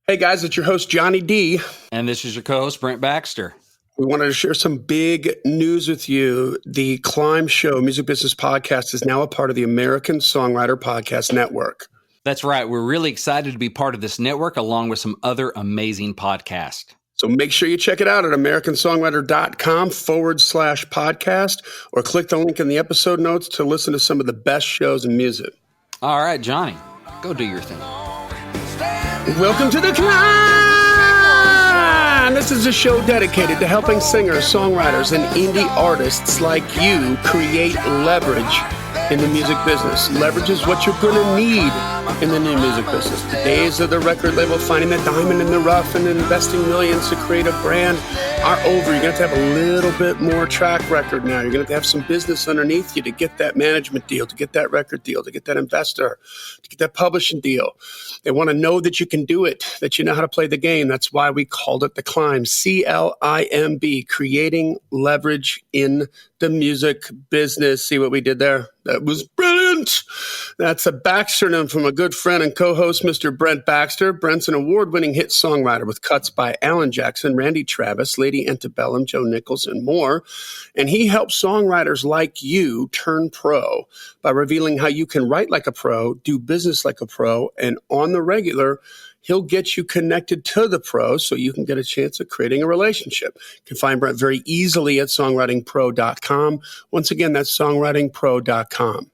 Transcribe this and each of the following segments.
Hey guys, it's your host, Johnny D. And this is your co-host, Brent Baxter. We wanted to share some big news with you. The C.L.I.M.B Show, Music Business Podcast, is now a part of the American Songwriter Podcast Network. That's right. We're really excited to be part of this network along with some other amazing podcasts. So make sure you check it out at americansongwriter.com/podcast or click the link in the episode notes to listen to some of the best shows in music. All right, Johnny, go do your thing. Welcome to the C.L.I.M.B! This is a show dedicated to helping singers, songwriters, and indie artists like you create leverage in the music business. Leverage is what you're going to need in the new music business. The days of the record label finding the diamond in the rough and investing millions to create a brand are over. You're going to have a little bit more track record now. You're going to have some business underneath you to get that management deal, to get that record deal, to get that investor, to get that publishing deal. They want to know that you can do it, that you know how to play the game. That's why we called it the C.L.I.M B, C.L.I.M.B, creating leverage in the music business. See what we did there? That was brilliant. That's a Baxternym from a good friend and co-host, Mr. Brent Baxter. Brent's an award-winning hit songwriter with cuts by Alan Jackson, Randy Travis, Lady Antebellum, Joe Nichols, and more. And he helps songwriters like you turn pro by revealing how you can write like a pro, do business like a pro, and on the regular, he'll get you connected to the pro so you can get a chance of creating a relationship. You can find Brent very easily at songwritingpro.com. Once again, that's songwritingpro.com.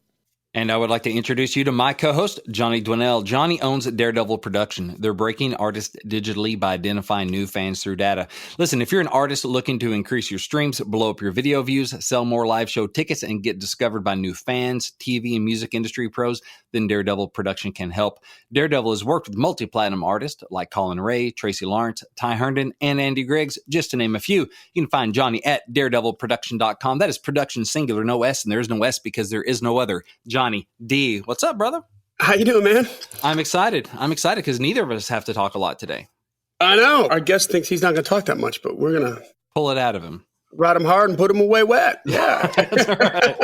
And I would like to introduce you to my co-host, Johnny Dwinell. Johnny owns Daredevil Production. They're breaking artists digitally by identifying new fans through data. Listen, if you're an artist looking to increase your streams, blow up your video views, sell more live show tickets, and get discovered by new fans, TV and music industry pros, then Daredevil Production can help. Daredevil has worked with multi-platinum artists like Colin Ray, Tracy Lawrence, Ty Herndon, and Andy Griggs, just to name a few. You can find Johnny at daredevilproduction.com. That is production singular, no S, and there is no S because there is no other. Johnny D. What's up, brother? How you doing, man? I'm excited because neither of us have to talk a lot today. I know. Our guest thinks he's not going to talk that much, but we're going to pull it out of him. Ride him hard and put him away wet. Yeah. That's right.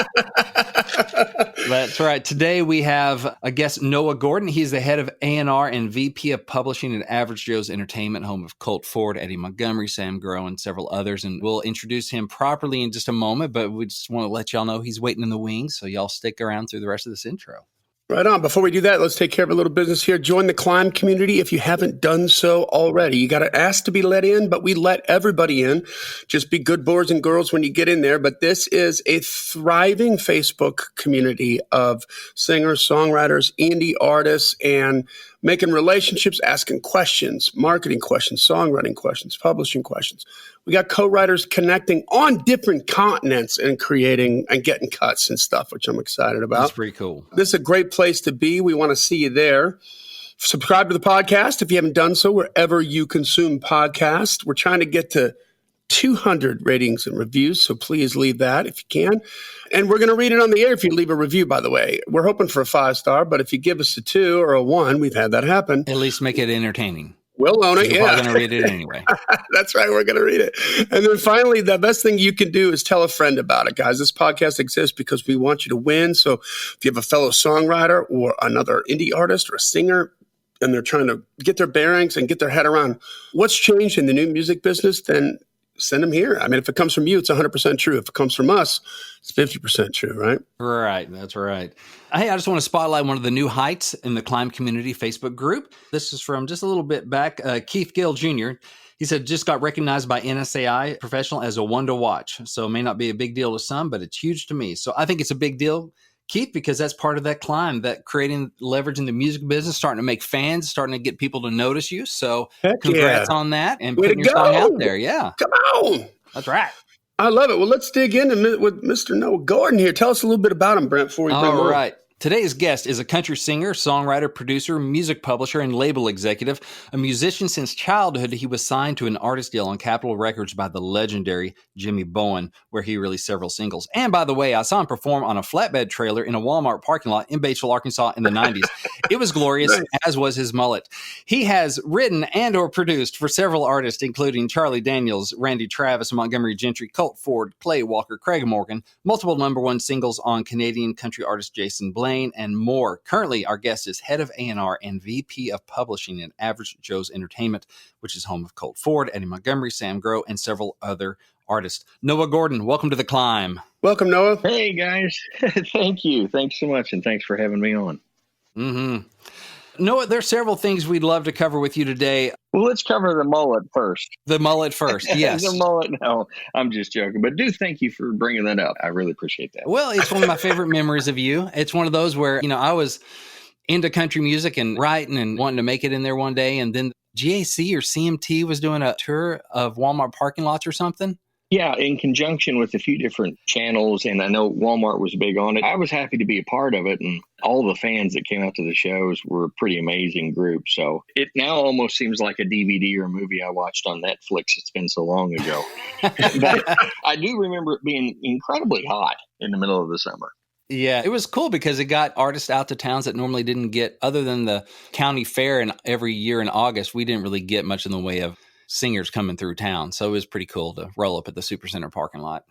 That's right. Today we have a guest, Noah Gordon. He's the head of A&R and VP of Publishing at Average Joe's Entertainment, home of Colt Ford, Eddie Montgomery, Sam Grow, and several others. And we'll introduce him properly in just a moment, but we just want to let y'all know he's waiting in the wings, so y'all stick around through the rest of this intro. Right on. Before we do that, let's take care of a little business here. Join the C.L.I.M B community if you haven't done so already. You got to ask to be let in, but we let everybody in. Just be good boys and girls when you get in there. But this is a thriving Facebook community of singers, songwriters, indie artists, and making relationships, asking questions, marketing questions, songwriting questions, publishing questions. We got co-writers connecting on different continents and creating and getting cuts and stuff, which I'm excited about. That's pretty cool. This is a great place to be. We want to see you there. Subscribe to the podcast if you haven't done so, wherever you consume podcasts. We're trying to get to 200 ratings and reviews, so please leave that if you can. And we're going to read it on the air if you leave a review, by the way. We're hoping for a 5-star, but if you give us a 2 or a 1, we've had that happen. At least make it entertaining. We'll own it, We're probably going to read it anyway. That's right. We're going to read it. And then finally, the best thing you can do is tell a friend about it, guys. This podcast exists because we want you to win. So if you have a fellow songwriter or another indie artist or a singer, and they're trying to get their bearings and get their head around what's changed in the new music business, then send them here. I mean, if it comes from you, it's 100% true. If it comes from us, it's 50% true, right? Right. That's right. Hey, I just want to spotlight one of the new heights in the C.L.I.M B community Facebook group. This is from just a little bit back. Keith Gill Jr., he said, just got recognized by NSAI Professional as a one to watch. So it may not be a big deal to some, but it's huge to me. So I think it's a big deal, Keith, because that's part of that climb, that creating leverage in the music business, starting to make fans, starting to get people to notice you. So congrats on that and putting your song out there. Yeah. Come on. That's right. I love it. Well, let's dig in with Mr. Noah Gordon here. Tell us a little bit about him, Brent, before we bring him on. All right. Today's guest is a country singer, songwriter, producer, music publisher, and label executive. A musician since childhood, he was signed to an artist deal on Capitol Records by the legendary Jimmy Bowen, where he released several singles. And by the way, I saw him perform on a flatbed trailer in a Walmart parking lot in Batesville, Arkansas in the 90s. It was glorious, nice. As was his mullet. He has written and or produced for several artists, including Charlie Daniels, Randy Travis, Montgomery Gentry, Colt Ford, Clay Walker, Craig Morgan, multiple #1 singles on Canadian country artist Jason Blake, Lane, and more. Currently, our guest is head of A&R and VP of publishing at Average Joe's Entertainment, which is home of Colt Ford, Eddie Montgomery, Sam Grow, and several other artists. Noah Gordon, welcome to the Climb. Welcome, Noah. Hey, guys. Thank you. Thanks so much, and thanks for having me on. Mm-hmm. Noah, there's several things we'd love to cover with you today. Well, let's cover the mullet first. The mullet first, yes. The mullet, no, I'm just joking. But thank you for bringing that up. I really appreciate that. Well, it's one of my favorite memories of you. It's one of those where, I was into country music and writing and wanting to make it in there one day. And then GAC or CMT was doing a tour of Walmart parking lots or something. Yeah, in conjunction with a few different channels, and I know Walmart was big on it. I was happy to be a part of it, and all the fans that came out to the shows were a pretty amazing group. So it now almost seems like a DVD or a movie I watched on Netflix. It's been so long ago. But I do remember it being incredibly hot in the middle of the summer. Yeah, it was cool because it got artists out to towns that normally didn't get, other than the county fair and every year in August, we didn't really get much in the way of singers coming through town. So it was pretty cool to roll up at the Supercenter parking lot.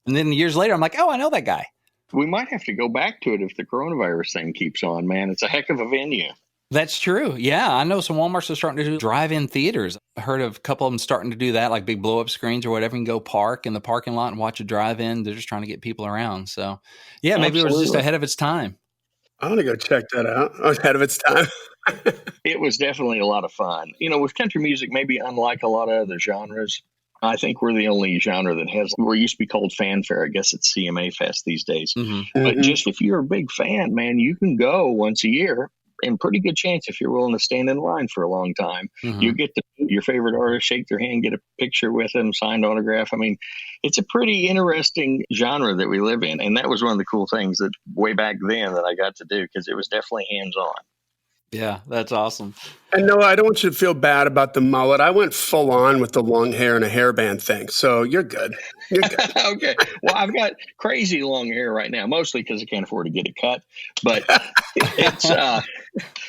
And then years later, I'm like, oh, I know that guy. We might have to go back to it if the coronavirus thing keeps on, man. It's a heck of a venue. That's true. Yeah, I know some Walmarts are starting to do drive-in theaters. I heard of a couple of them starting to do that, like big blow-up screens or whatever, and go park in the parking lot and watch a drive-in. They're just trying to get people around. So, yeah, maybe Absolutely. It was just ahead of its time. I want to go check that out. Ahead of its time. It was definitely a lot of fun. With country music, maybe unlike a lot of other genres, I think we're the only genre that has what used to be called fanfare. I guess it's CMA Fest these days. Mm-hmm. But just if you're a big fan, man, you can go once a year. And pretty good chance if you're willing to stand in line for a long time, you get to your favorite artist, shake their hand, get a picture with them, signed autograph. I mean, it's a pretty interesting genre that we live in. And that was one of the cool things that way back then that I got to do, because it was definitely hands-on. Yeah, that's awesome. And Noah, I don't want you to feel bad about the mullet. I went full on with the long hair and a hairband thing. So you're good. You're good. Okay. Well, I've got crazy long hair right now, mostly because I can't afford to get it cut. But it's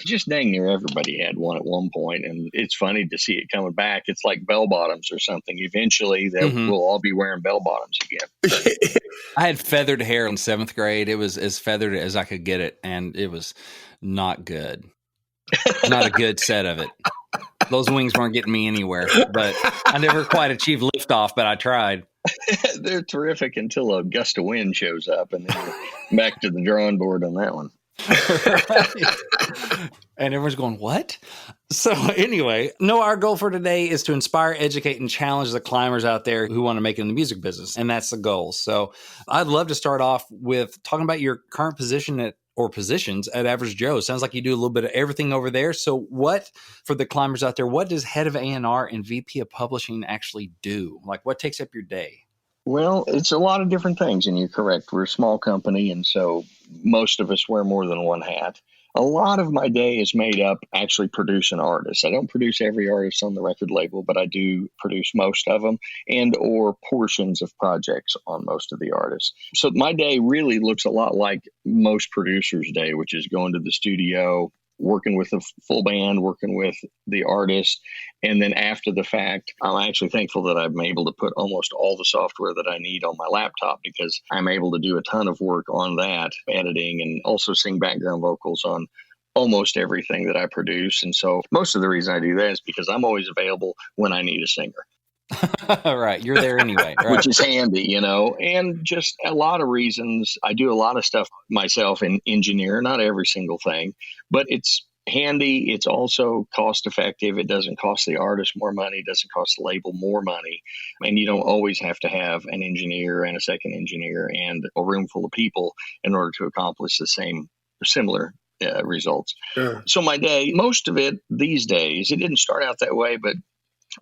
just dang near everybody had one at one point. And it's funny to see it coming back. It's like bell bottoms or something. Eventually, we'll all be wearing bell bottoms again. I had feathered hair in 7th grade. It was as feathered as I could get it. And it was not good. Not a good set of it. Those wings weren't getting me anywhere, but I never quite achieved liftoff, but I tried. They're terrific until a gust of wind shows up, and then you're back to the drawing board on that one. Right. And everyone's going, what? So anyway, our goal for today is to inspire, educate, and challenge the climbers out there who want to make it in the music business. And that's the goal. So I'd love to start off with talking about your current position or positions at Average Joe. Sounds like you do a little bit of everything over there. So what, for the climbers out there, what does head of A&R and VP of publishing actually do? Like, what takes up your day? Well, it's a lot of different things, and you're correct. We're a small company, and so most of us wear more than one hat. A lot of my day is made up actually producing artists. I don't produce every artist on the record label, but I do produce most of them and or portions of projects on most of the artists. So my day really looks a lot like most producers' day, which is going to the studio, working with a full band, working with the artist. And then after the fact, I'm actually thankful that I'm able to put almost all the software that I need on my laptop, because I'm able to do a ton of work on that, editing, and also sing background vocals on almost everything that I produce. And so most of the reason I do that is because I'm always available when I need a singer. Right. You're there anyway. Right. Which is handy, and just a lot of reasons. I do a lot of stuff myself and engineer, not every single thing, but it's handy. It's also cost effective. It doesn't cost the artist more money. It doesn't cost the label more money. And you don't always have to have an engineer and a second engineer and a room full of people in order to accomplish the same or similar results. Sure. So my day, most of it these days, it didn't start out that way, but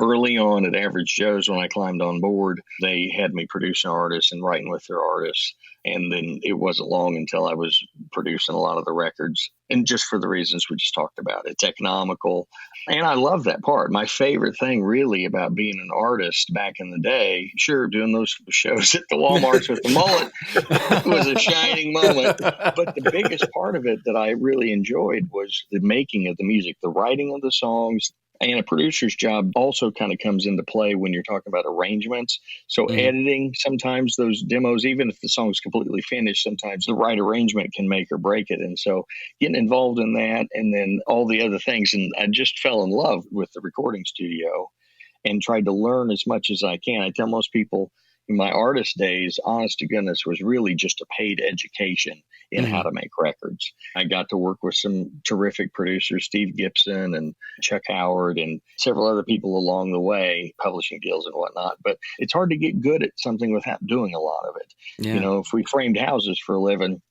early on at Average Joe's, when I climbed on board, they had me producing artists and writing with their artists. And then it wasn't long until I was producing a lot of the records. And just for the reasons we just talked about, it's economical. And I love that part. My favorite thing really about being an artist back in the day, sure, doing those shows at the Walmarts with the mullet was a shining moment. But the biggest part of it that I really enjoyed was the making of the music, the writing of the songs, And a producer's job also kind of comes into play when you're talking about arrangements. So editing, sometimes those demos, even if the song's completely finished, sometimes the right arrangement can make or break it. And so getting involved in that, and then all the other things. And I just fell in love with the recording studio and tried to learn as much as I can. I tell most people in my artist days, honest to goodness, was really just a paid education in how to make records. I got to work with some terrific producers, Steve Gibson and Chuck Howard and several other people along the way, publishing deals and whatnot. But it's hard to get good at something without doing a lot of it. Yeah. You know, if we framed houses for a living,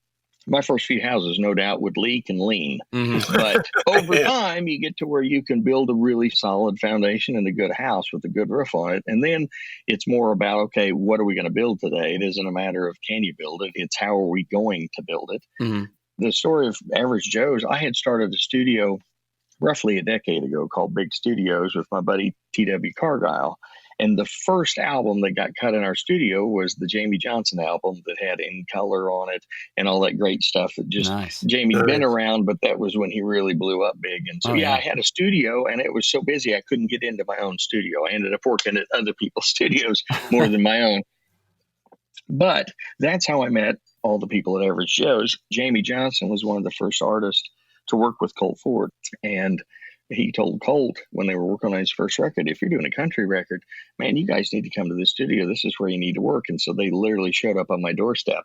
my first few houses, no doubt, would leak and lean. But over time, you get to where you can build a really solid foundation and a good house with a good roof on it. And then it's more about, okay, what are we going to build today? It isn't a matter of can you build it? It's how are we going to build it? The story of Average Joe's, I had started a studio roughly a decade ago called Big Studios with my buddy T.W. Cargile. And the first album that got cut in our studio was the Jamie Johnson album that had In Color on it and all that great stuff that just Jamie'd been around, but that was when he really blew up big. And so, I had a studio and it was so busy I couldn't get into my own studio. I ended up working at other people's studios more than my own. But that's how I met all the people at Average Joe's. Jamie Johnson was one of the first artists to work with Colt Ford. And he told Colt when they were working on his first record, if you're doing a country record, man, you guys need to come to the studio. This is where you need to work. And so they literally showed up on my doorstep.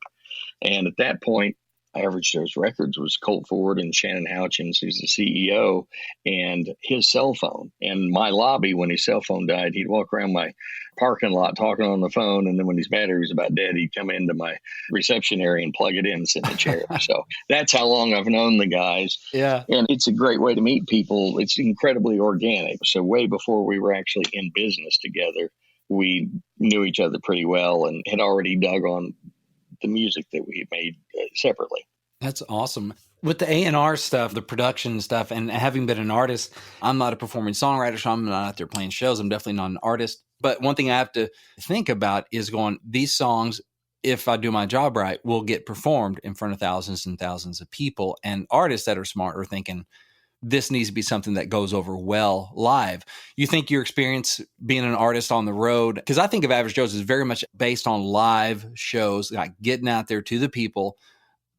And at that point, Average Joe's Records was Colt Ford and Shannon Houchins, who's the CEO, and his cell phone. And my lobby, when his cell phone died, he'd walk around my parking lot talking on the phone. And then when his battery was about dead, he'd come into my reception area and plug it in and sit in the chair. So that's how long I've known the guys. Yeah. And it's a great way to meet people. It's incredibly organic. So way before we were actually in business together, we knew each other pretty well and had already dug on the music that we made separately. That's awesome. With the A&R stuff, the production stuff, and having been an artist, I'm not a performing songwriter, so I'm not out there playing shows. I'm definitely not an artist. But one thing I have to think about is these songs, if I do my job right, will get performed in front of thousands and thousands of people. And artists that are smart are thinking, this needs to be something that goes over well live. You think your experience being an artist on the road, because I think of Average Joe's as very much based on live shows, like getting out there to the people.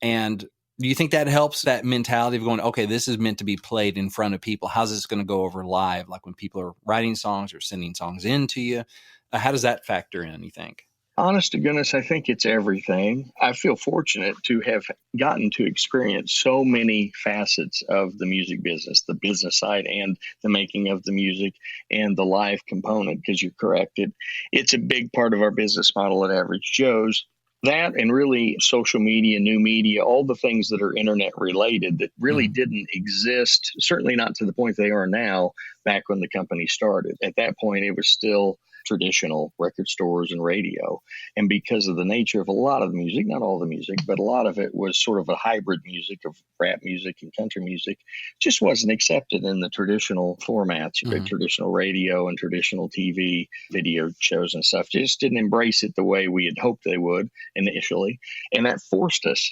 And do you think that helps that mentality of going, okay, this is meant to be played in front of people? How's this going to go over live? Like when people are writing songs or sending songs in to you, how does that factor in, you think? Honest to goodness, I think it's everything. I feel fortunate to have gotten to experience so many facets of the music business, the business side and the making of the music and the live component, because you're correct. It's a big part of our business model at Average Joe's. That and really social media, new media, all the things that are internet related that really didn't exist, certainly not to the point they are now back when the company started. At that point, it was still traditional record stores and radio. And because of the nature of a lot of the music, not all the music, but a lot of it was sort of a hybrid music of rap music and country music, just wasn't accepted in the traditional formats, traditional radio and traditional TV video shows and stuff. Just didn't embrace it the way we had hoped they would initially. And that forced us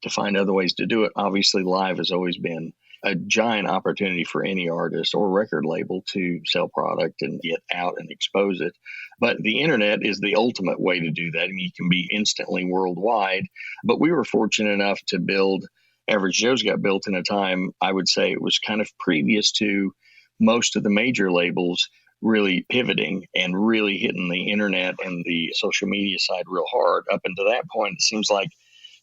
to find other ways to do it. Obviously, live has always been a giant opportunity for any artist or record label to sell product and get out and expose it. But the internet is the ultimate way to do that. I mean, you can be instantly worldwide. But we were fortunate enough to build, Average Joe's got built in a time, I would say it was kind of previous to most of the major labels really pivoting and really hitting the internet and the social media side real hard. Up until that point, it seems like,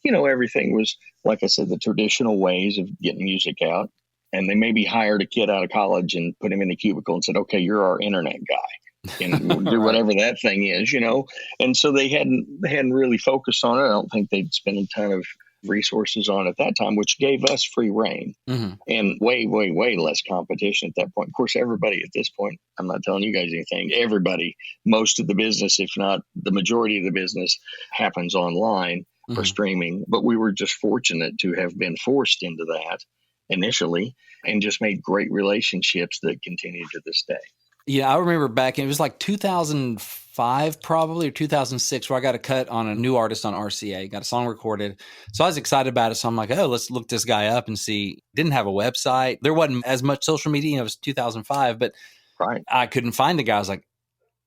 everything was, like I said, the traditional ways of getting music out. And they maybe hired a kid out of college and put him in a cubicle and said, okay, you're our internet guy and we'll do whatever that thing is, And so they hadn't really focused on it. I don't think they'd spent a ton of resources on at that time, which gave us free reign and way, way, way less competition at that point. Of course, everybody at this point, I'm not telling you guys anything, everybody, most of the business, if not the majority of the business, happens online or streaming. But we were just fortunate to have been forced into that initially and just made great relationships that continue to this day. Yeah, I remember back, it was like 2005 2005 probably, or 2006, where I got a cut on a new artist on RCA, got a song recorded. So I was excited about it. So I'm like, oh, let's look this guy up and see. Didn't have a website. There wasn't as much social media. It was 2005, but Right. I couldn't find the guy. I was like,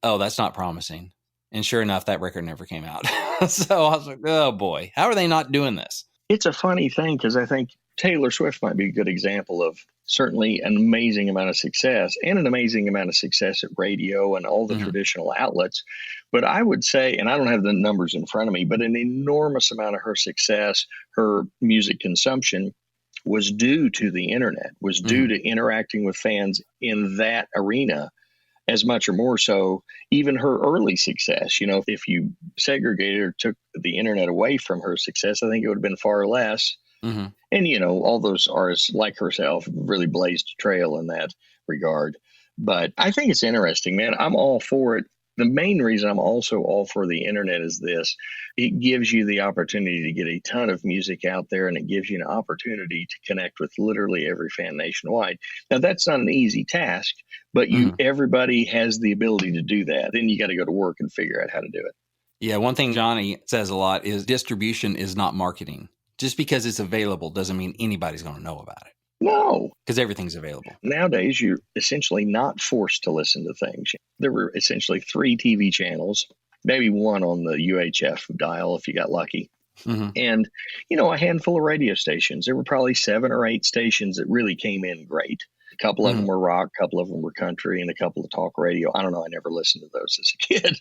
oh, that's not promising. And sure enough, that record never came out. So I was like, oh boy, how are they not doing this? It's a funny thing because I think Taylor Swift might be a good example of certainly an amazing amount of success and an amazing amount of success at radio and all the traditional outlets. But I would say, and I don't have the numbers in front of me, but an enormous amount of her success, her music consumption was due to the internet, was due to interacting with fans in that arena. As much or more so, even her early success, you know, if you segregated or took the internet away from her success, I think it would have been far less. And, you know, all those artists like herself really blazed a trail in that regard. But I think it's interesting, man. I'm all for it. The main reason I'm also all for the internet is this. It gives you the opportunity to get a ton of music out there, and it gives you an opportunity to connect with literally every fan nationwide. Now, that's not an easy task, but everybody has the ability to do that. Then you got to go to work and figure out how to do it. Yeah, one thing Johnny says a lot is distribution is not marketing. Just because it's available doesn't mean anybody's going to know about it. No. Because everything's available. Nowadays, you're essentially not forced to listen to things. There were essentially 3 TV channels, maybe one on the UHF dial if you got lucky. And, you know, a handful of radio stations. There were probably 7 or 8 stations that really came in great. A couple of them were rock, a couple of them were country, and a couple of talk radio. I don't know. I never listened to those as a kid.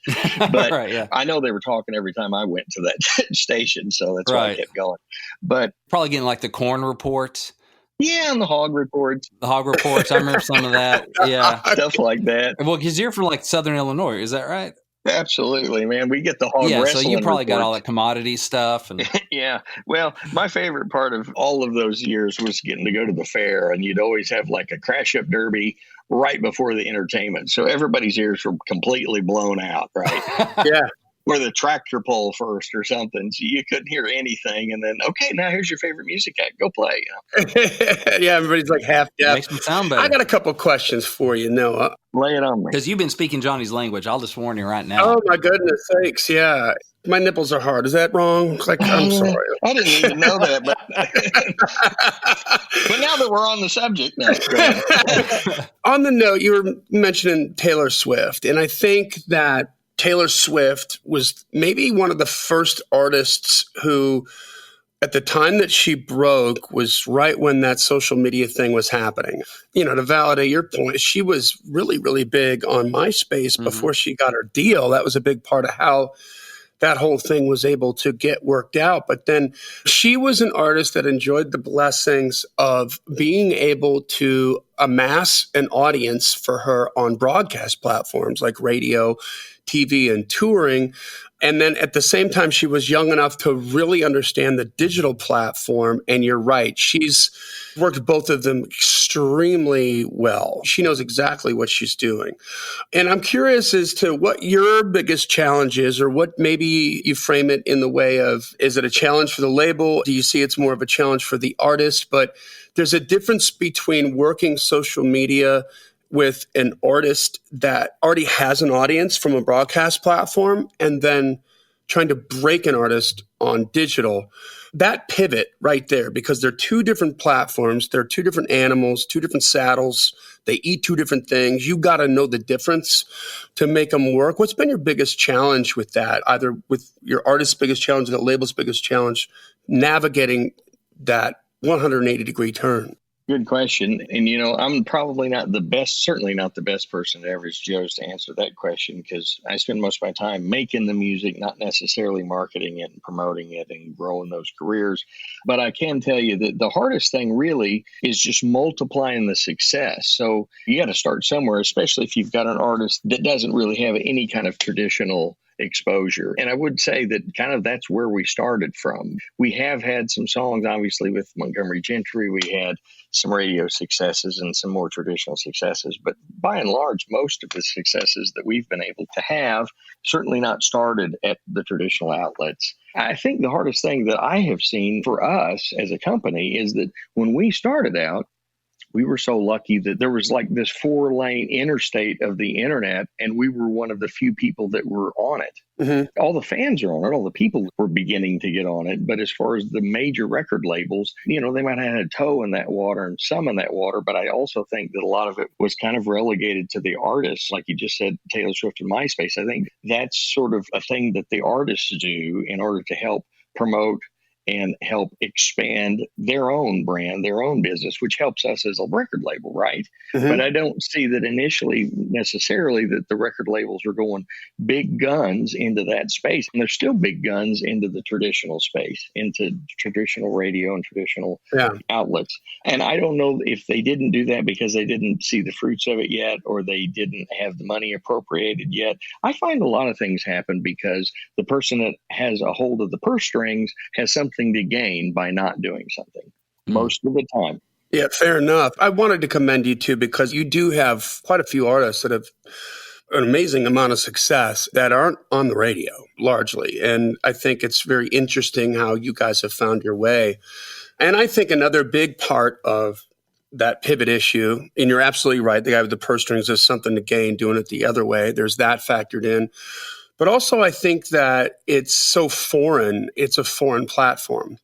But I know they were talking every time I went to that station. So that's why I kept going. But probably getting like the corn reports. Yeah, and the hog reports. The hog reports. I remember some of that. Yeah. Stuff like that. Well, because you're from like Southern Illinois. Is that right? Absolutely, man. We get the hog wrestling. So you probably got reports. all that commodity stuff. And Yeah. Well, my favorite part of all of those years was getting to go to the fair, and you'd always have like a crash up derby right before the entertainment. So everybody's ears were completely blown out, right? Yeah. Or the tractor pull first or something. So you couldn't hear anything. And then, okay, now here's your favorite music act. Go play. You know? Yeah, everybody's like half deaf. Makes me sound better. I got a couple questions for you, Noah. Lay it on me. Because you've been speaking Johnny's language. I'll just warn you right now. Oh, my goodness sakes. Yeah. My nipples are hard. Is that wrong? Like, I'm sorry. I didn't even know that. But, but now that we're on the subject, no, on the note, you were mentioning Taylor Swift. And I think that Taylor Swift was maybe one of the first artists who, at the time that she broke, was right when that social media thing was happening. You know, to validate your point, she was really, really big on MySpace before she got her deal. That was a big part of how that whole thing was able to get worked out. But then she was an artist that enjoyed the blessings of being able to amass an audience for her on broadcast platforms like radio, TV, and touring. And then at the same time, she was young enough to really understand the digital platform. And you're right, she's worked both of them extremely well. She knows exactly what she's doing. And I'm curious as to what your biggest challenge is, or what maybe you frame it in the way of, is it a challenge for the label? Do you see it's more of a challenge for the artist? But there's a difference between working social media with an artist that already has an audience from a broadcast platform and then trying to break an artist on digital. That pivot right there, because they're 2 different platforms, they're 2 different animals, 2 different saddles, they eat 2 different things. You got to know the difference to make them work. What's been your biggest challenge with that, either with your artist's biggest challenge or the label's biggest challenge, navigating that 180-degree turn? Good question. And, you know, I'm probably not the best, certainly not the best person at Average Joe's to answer that question, because I spend most of my time making the music, not necessarily marketing it and promoting it and growing those careers. But I can tell you that the hardest thing really is just multiplying the success. So you got to start somewhere, especially if you've got an artist that doesn't really have any kind of traditional exposure. And I would say that kind of that's where we started from. We have had some songs, obviously, with Montgomery Gentry. We had some radio successes and some more traditional successes. But by and large, most of the successes that we've been able to have certainly not started at the traditional outlets. I think the hardest thing that I have seen for us as a company is that when we started out, We were so lucky that there was like this 4-lane interstate of the internet, and we were one of the few people that were on it. Mm-hmm. All the fans are on it. All the people were beginning to get on it. But as far as the major record labels, they might have had a toe in that water and some in that water. But I also think that a lot of it was kind of relegated to the artists. Like you just said, Taylor Swift and MySpace. I think that's sort of a thing that the artists do in order to help promote and help expand their own brand, their own business, which helps us as a record label, right? Mm-hmm. But I don't see that initially necessarily that the record labels are going big guns into that space. And there's still big guns into the traditional space, into traditional radio and traditional outlets. And I don't know if they didn't do that because they didn't see the fruits of it yet, or they didn't have the money appropriated yet. I find a lot of things happen because the person that has a hold of the purse strings has something to gain by not doing something most of the time. Yeah, fair enough. I wanted to commend you too, because you do have quite a few artists that have an amazing amount of success that aren't on the radio largely. And I think it's very interesting how you guys have found your way. And I think another big part of that pivot issue, and you're absolutely right, the guy with the purse strings has something to gain doing it the other way. There's that factored in. But also, I think that it's so foreign. It's a foreign platform.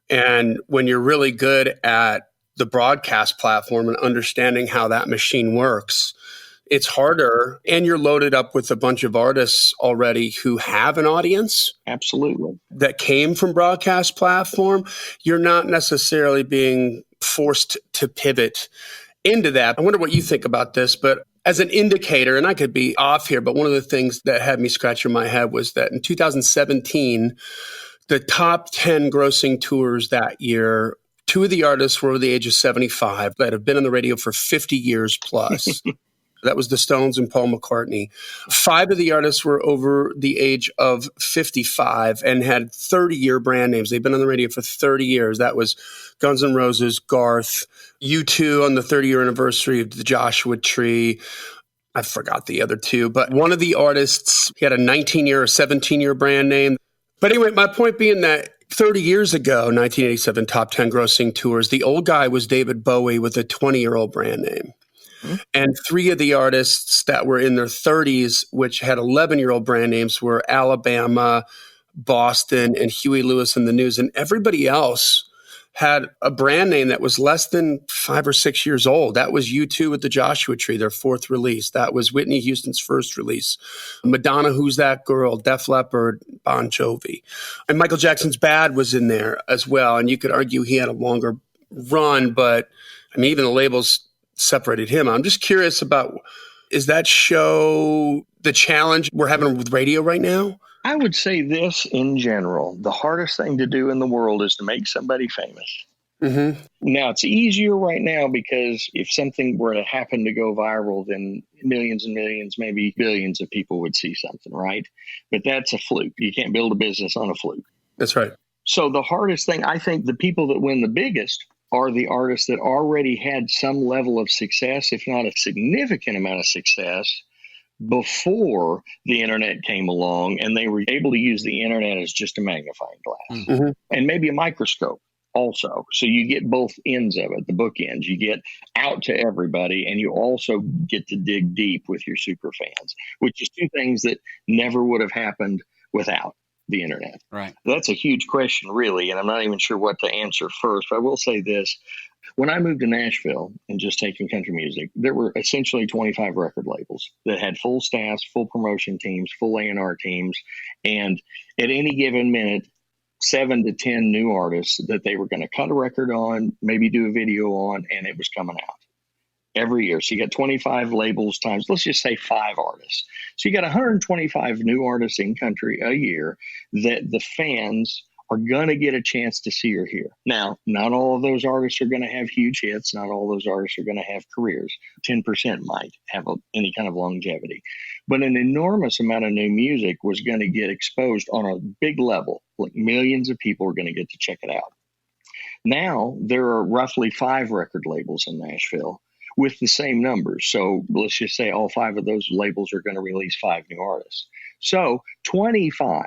And when you're really good at the broadcast platform and understanding how that machine works, it's harder. And you're loaded up with a bunch of artists already who have an audience. Absolutely. That came from broadcast platform. You're not necessarily being forced to pivot into that. I wonder what you think about this, but as an indicator, and I could be off here, but one of the things that had me scratching my head was that in 2017, the top 10 grossing tours that year, 2 of the artists were over the age of 75 that have been on the radio for 50 years plus. That was the Stones and Paul McCartney. 5 of the artists were over the age of 55 and had 30-year brand names. They've been on the radio for 30 years. That was Guns N' Roses, Garth, U2 on the 30-year anniversary of the Joshua Tree. I forgot the other 2, but one of the artists, he had a 19-year or 17-year brand name. But anyway, my point being that 30 years ago, 1987 top 10 grossing tours, the old guy was David Bowie with a 20-year-old brand name. And 3 of the artists that were in their 30s, which had 11-year-old brand names, were Alabama, Boston, and Huey Lewis and the News. And everybody else had a brand name that was less than 5 or 6 years old. That was U2 with the Joshua Tree, their 4th release. That was Whitney Houston's 1st release. Madonna, Who's That Girl, Def Leppard, Bon Jovi. And Michael Jackson's Bad was in there as well. And you could argue he had a longer run, but I mean, even the labels separated him. I'm just curious about, is that show the challenge we're having with radio right now? I would say this in general. The hardest thing to do in the world is to make somebody famous. Mm-hmm. Now, it's easier right now because if something were to happen to go viral, then millions and millions, maybe billions of people would see something, right? But that's a fluke. You can't build a business on a fluke. That's right. So the hardest thing, I think the people that win the biggest are the artists that already had some level of success, if not a significant amount of success, before the internet came along, and they were able to use the internet as just a magnifying glass and maybe a microscope also. So you get both ends of it, the bookends. You get out to everybody, and you also get to dig deep with your super fans, which is 2 things that never would have happened without the internet. Right. That's a huge question, really, and I'm not even sure what to answer first. But I will say this. When I moved to Nashville and just taking country music, there were essentially 25 record labels that had full staffs, full promotion teams, full A&R teams, and at any given minute, 7 to 10 new artists that they were going to cut a record on, maybe do a video on, and it was coming out every year. So you got 25 labels times, let's just say 5 artists. So you got 125 new artists in country a year that the fans are going to get a chance to see or hear. Now, not all of those artists are going to have huge hits. Not all those artists are going to have careers. 10% might have any kind of longevity. But an enormous amount of new music was going to get exposed on a big level. Like millions of people are going to get to check it out. Now, there are roughly 5 record labels in Nashville with the same numbers. So let's just say all 5 of those labels are going to release 5 new artists. So 25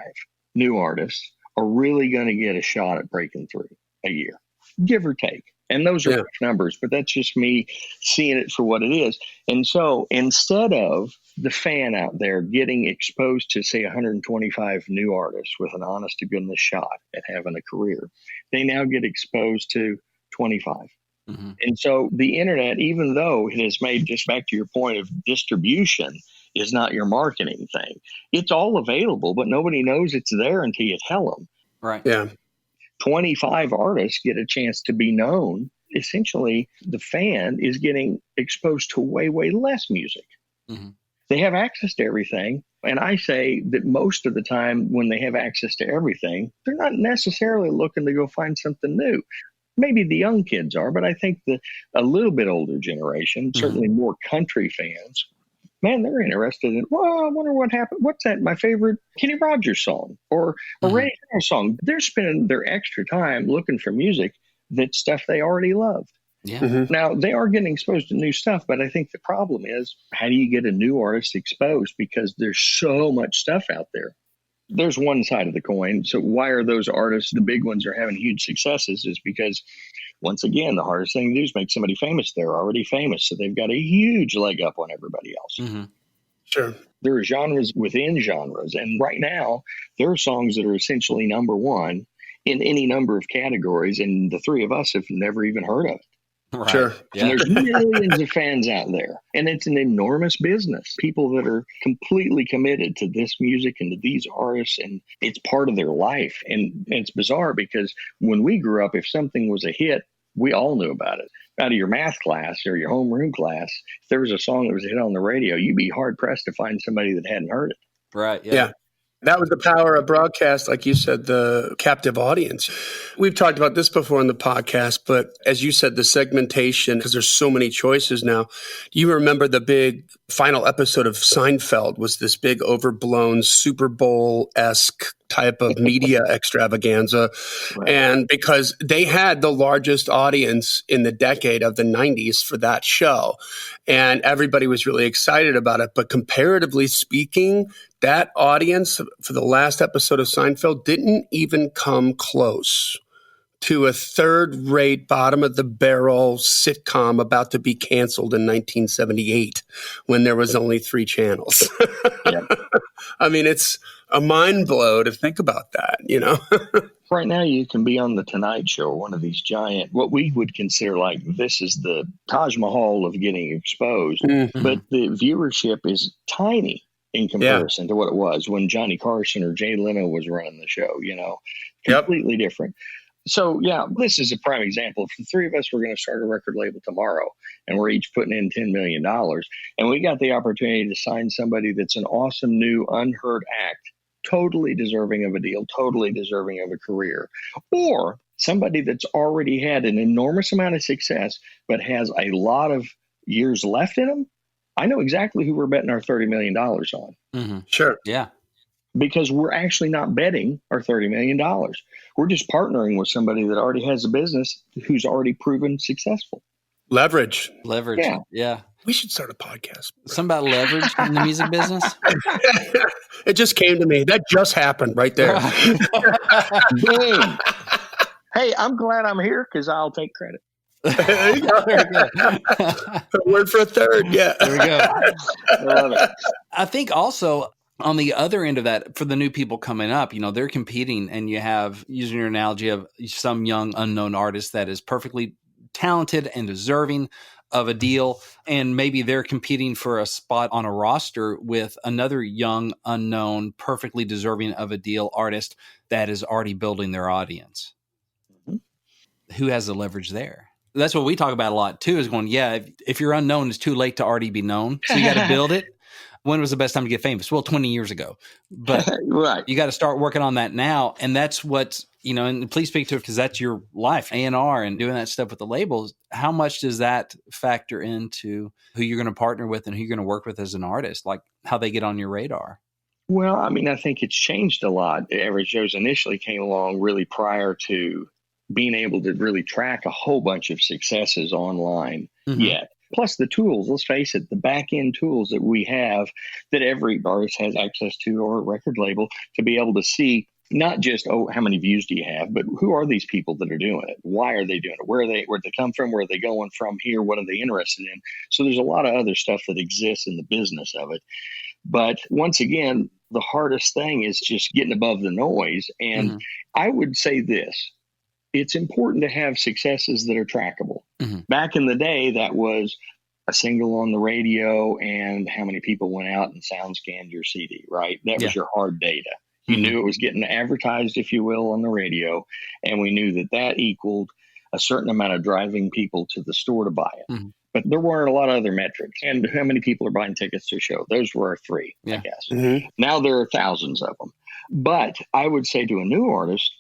new artists are really going to get a shot at breaking through a year, give or take. And those are Yeah. rough numbers, but that's just me seeing it for what it is. And so instead of the fan out there getting exposed to, say, 125 new artists with an honest to goodness shot at having a career, they now get exposed to 25. Mm-hmm. And so the internet, even though it has made, just back to your point of distribution, is not your marketing thing. It's all available, but nobody knows it's there until you tell them. Right. Yeah. 25 artists get a chance to be known. Essentially, the fan is getting exposed to way, way less music. Mm-hmm. They have access to everything. And I say that most of the time when they have access to everything, they're not necessarily looking to go find something new. Maybe the young kids are, but I think a little bit older generation, certainly more country fans, man, they're interested in, well, I wonder what happened. What's that? My favorite Kenny Rogers song or a Ray Charles song. They're spending their extra time looking for music that's stuff they already loved. Yeah. Mm-hmm. Now, they are getting exposed to new stuff, but I think the problem is, how do you get a new artist exposed? Because there's so much stuff out there. There's one side of the coin. So why are those artists, the big ones, are having huge successes? Is because, once again, the hardest thing to do is make somebody famous. They're already famous, so they've got a huge leg up on everybody else. Mm-hmm. Sure. There are genres within genres. And right now, there are songs that are essentially number one in any number of categories, and the three of us have never even heard of it. Right. Sure. Yeah. And there's millions of fans out there. And it's an enormous business. People that are completely committed to this music and to these artists, and it's part of their life. And it's bizarre because when we grew up, if something was a hit, we all knew about it. Out of your math class or your homeroom class, if there was a song that was a hit on the radio, you'd be hard pressed to find somebody that hadn't heard it. Right. Yeah. Yeah. That was the power of broadcast, like you said, the captive audience. We've talked about this before in the podcast, but as you said, the segmentation, because there's so many choices now. Do you remember the big final episode of Seinfeld was this big overblown Super Bowl-esque type of media extravaganza? Right. And because they had the largest audience in the decade of the 90s for that show, and everybody was really excited about it. But comparatively speaking, that audience for the last episode of Seinfeld didn't even come close to a third-rate, bottom-of-the-barrel sitcom about to be canceled in 1978 when there was only 3 channels. Yeah. I mean, it's a mind blow to think about that, you know? Right now, you can be on the Tonight Show, one of these giant, what we would consider like this is the Taj Mahal of getting exposed, but the viewership is tiny in comparison to what it was when Johnny Carson or Jay Leno was running the show, you know, completely different. So, yeah, this is a prime example. If the three of us were going to start a record label tomorrow and we're each putting in $10 million and we got the opportunity to sign somebody that's an awesome new unheard act, totally deserving of a deal, totally deserving of a career, or somebody that's already had an enormous amount of success but has a lot of years left in them, I know exactly who we're betting our $30 million on. Mm-hmm. Sure. Yeah. Because we're actually not betting our $30 million. We're just partnering with somebody that already has a business who's already proven successful. Leverage. Leverage. Yeah. We should start a podcast. Something about leverage in the music business? It just came to me. That just happened right there. Boom. Hey, I'm glad I'm here because I'll take credit. There you go. A word for a third. Yeah. There we go. I love it. I think also on the other end of that, for the new people coming up, you know, they're competing, and you have, using your analogy of some young unknown artist that is perfectly talented and deserving of a deal, and maybe they're competing for a spot on a roster with another young, unknown, perfectly deserving of a deal artist that is already building their audience. Who has the leverage there? That's what we talk about a lot too, is going, if you're unknown, it's too late to already be known. So you got to build it. When was the best time to get famous? Well, 20 years ago. But Right. you got to start working on that now. And that's what, you know, and please speak to it because that's your life, A&R and doing that stuff with the labels. How much does that factor into who you're going to partner with and who you're going to work with as an artist, like how they get on your radar? Well, I mean, I think it's changed a lot. Average Joe's initially came along really prior to being able to really track a whole bunch of successes online yet. Plus the tools, let's face it, the back end tools that we have that every artist has access to, or a record label, to be able to see not just, oh, how many views do you have, but who are these people that are doing it? Why are they doing it? Where'd they come from? Where are they going from here? What are they interested in? So there's a lot of other stuff that exists in the business of it. But once again, the hardest thing is just getting above the noise. And I would say this, it's important to have successes that are trackable. Back in the day, that was a single on the radio and how many people went out and sound scanned your CD, right? That was your hard data. You knew it was getting advertised, if you will, on the radio. And we knew that that equaled a certain amount of driving people to the store to buy it. But there weren't a lot of other metrics. And how many people are buying tickets to a show? Those were our three, I guess. Now there are thousands of them. But I would say to a new artist,